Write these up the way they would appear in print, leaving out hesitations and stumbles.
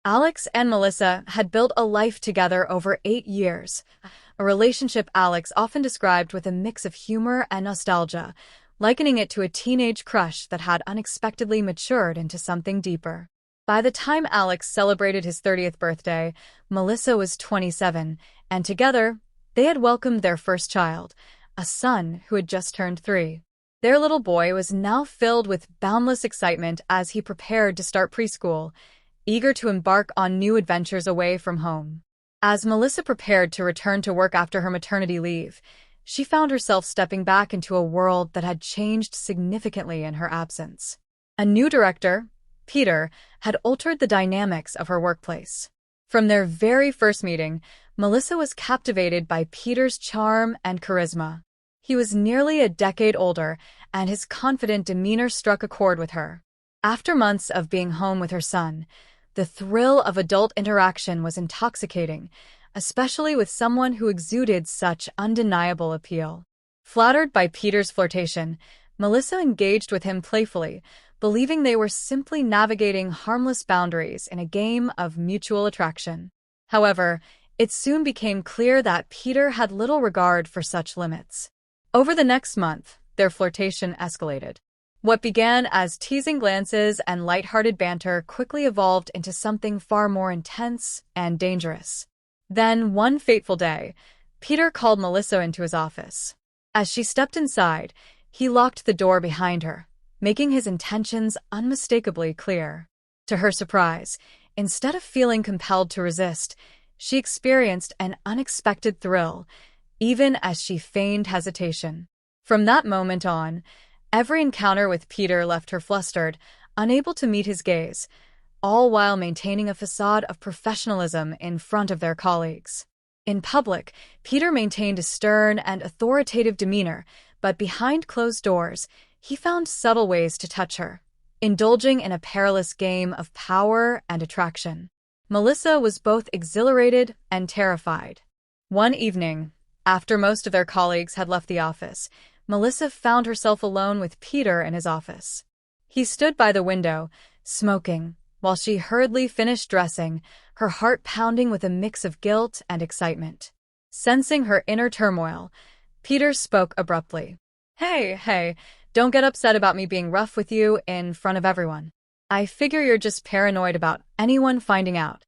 Alex and Melissa had built a life together over 8 years, a relationship Alex often described with a mix of humor and nostalgia, likening it to a teenage crush that had unexpectedly matured into something deeper. By the time Alex celebrated his 30th birthday, Melissa was 27, and together, they had welcomed their first child, a son who had just turned 3. Their little boy was now filled with boundless excitement as he prepared to start preschool, eager to embark on new adventures away from home. As Melissa prepared to return to work after her maternity leave, she found herself stepping back into a world that had changed significantly in her absence. A new director, Peter, had altered the dynamics of her workplace. From their very first meeting, Melissa was captivated by Peter's charm and charisma. He was nearly a decade older, and his confident demeanor struck a chord with her. After months of being home with her son, the thrill of adult interaction was intoxicating, especially with someone who exuded such undeniable appeal. Flattered by Peter's flirtation, Melissa engaged with him playfully, believing they were simply navigating harmless boundaries in a game of mutual attraction. However, it soon became clear that Peter had little regard for such limits. Over the next month, their flirtation escalated. What began as teasing glances and lighthearted banter quickly evolved into something far more intense and dangerous. Then, one fateful day, Peter called Melissa into his office. As she stepped inside, he locked the door behind her, making his intentions unmistakably clear. To her surprise, instead of feeling compelled to resist, she experienced an unexpected thrill, even as she feigned hesitation. From that moment on, every encounter with Peter left her flustered, unable to meet his gaze, all while maintaining a facade of professionalism in front of their colleagues. In public, Peter maintained a stern and authoritative demeanor, but behind closed doors, he found subtle ways to touch her, indulging in a perilous game of power and attraction. Melissa was both exhilarated and terrified. One evening, after most of their colleagues had left the office, Melissa found herself alone with Peter in his office. He stood by the window, smoking, while she hurriedly finished dressing, her heart pounding with a mix of guilt and excitement. Sensing her inner turmoil, Peter spoke abruptly. Hey, don't get upset about me being rough with you in front of everyone. I figure you're just paranoid about anyone finding out."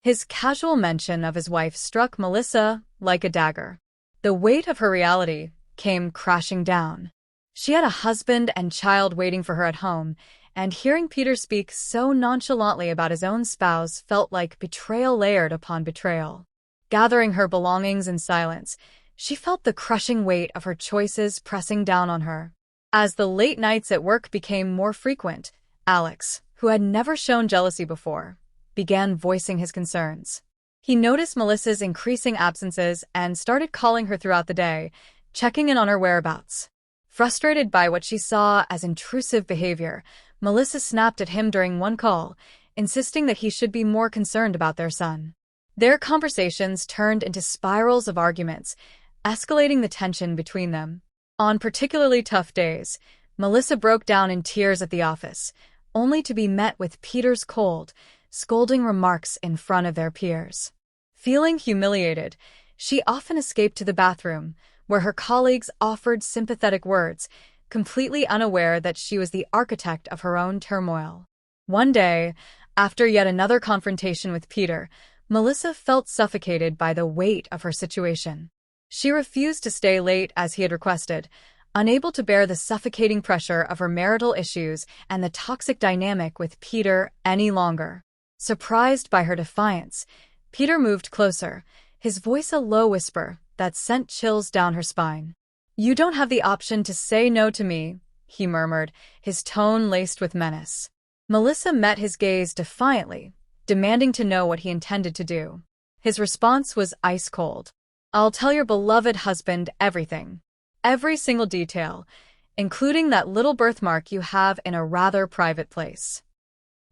His casual mention of his wife struck Melissa like a dagger. The weight of her reality came crashing down. She had a husband and child waiting for her at home, and hearing Peter speak so nonchalantly about his own spouse felt like betrayal layered upon betrayal. Gathering her belongings in silence, she felt the crushing weight of her choices pressing down on her. As the late nights at work became more frequent, Alex, who had never shown jealousy before, began voicing his concerns. He noticed Melissa's increasing absences and started calling her throughout the day, checking in on her whereabouts. Frustrated by what she saw as intrusive behavior, Melissa snapped at him during one call, insisting that he should be more concerned about their son. Their conversations turned into spirals of arguments, escalating the tension between them. On particularly tough days, Melissa broke down in tears at the office, only to be met with Peter's cold, scolding remarks in front of their peers. Feeling humiliated, she often escaped to the bathroom, where her colleagues offered sympathetic words, completely unaware that she was the architect of her own turmoil. One day, after yet another confrontation with Peter, Melissa felt suffocated by the weight of her situation. She refused to stay late as he had requested, unable to bear the suffocating pressure of her marital issues and the toxic dynamic with Peter any longer. Surprised by her defiance, Peter moved closer, his voice a low whisper that sent chills down her spine. "You don't have the option to say no to me," he murmured, his tone laced with menace. Melissa met his gaze defiantly, demanding to know what he intended to do. His response was ice cold. "I'll tell your beloved husband everything. Every single detail, including that little birthmark you have in a rather private place."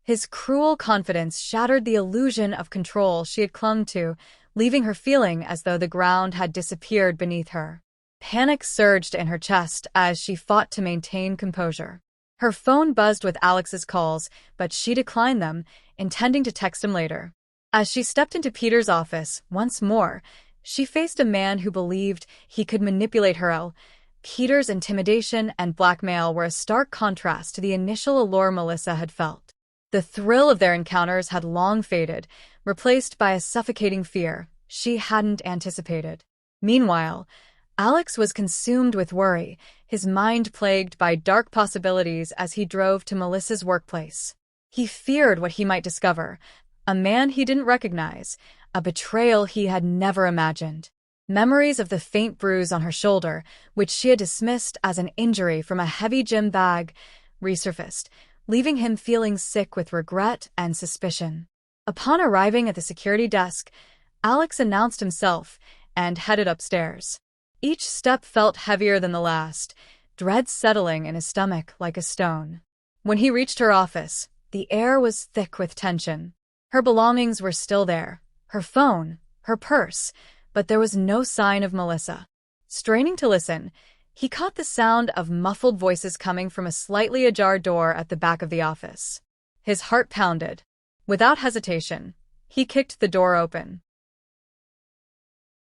His cruel confidence shattered the illusion of control she had clung to, leaving her feeling as though the ground had disappeared beneath her. Panic surged in her chest as she fought to maintain composure. Her phone buzzed with Alex's calls, but she declined them, intending to text him later. As she stepped into Peter's office once more, she faced a man who believed he could manipulate her. Peter's intimidation and blackmail were a stark contrast to the initial allure Melissa had felt. The thrill of their encounters had long faded, replaced by a suffocating fear she hadn't anticipated. Meanwhile, Alex was consumed with worry, his mind plagued by dark possibilities as he drove to Melissa's workplace. He feared what he might discover, a man he didn't recognize, a betrayal he had never imagined. Memories of the faint bruise on her shoulder, which she had dismissed as an injury from a heavy gym bag, resurfaced, leaving him feeling sick with regret and suspicion. Upon arriving at the security desk, Alex announced himself and headed upstairs. Each step felt heavier than the last, dread settling in his stomach like a stone. When he reached her office, the air was thick with tension. Her belongings were still there, her phone, her purse, but there was no sign of Melissa. Straining to listen, he caught the sound of muffled voices coming from a slightly ajar door at the back of the office. His heart pounded. Without hesitation, he kicked the door open.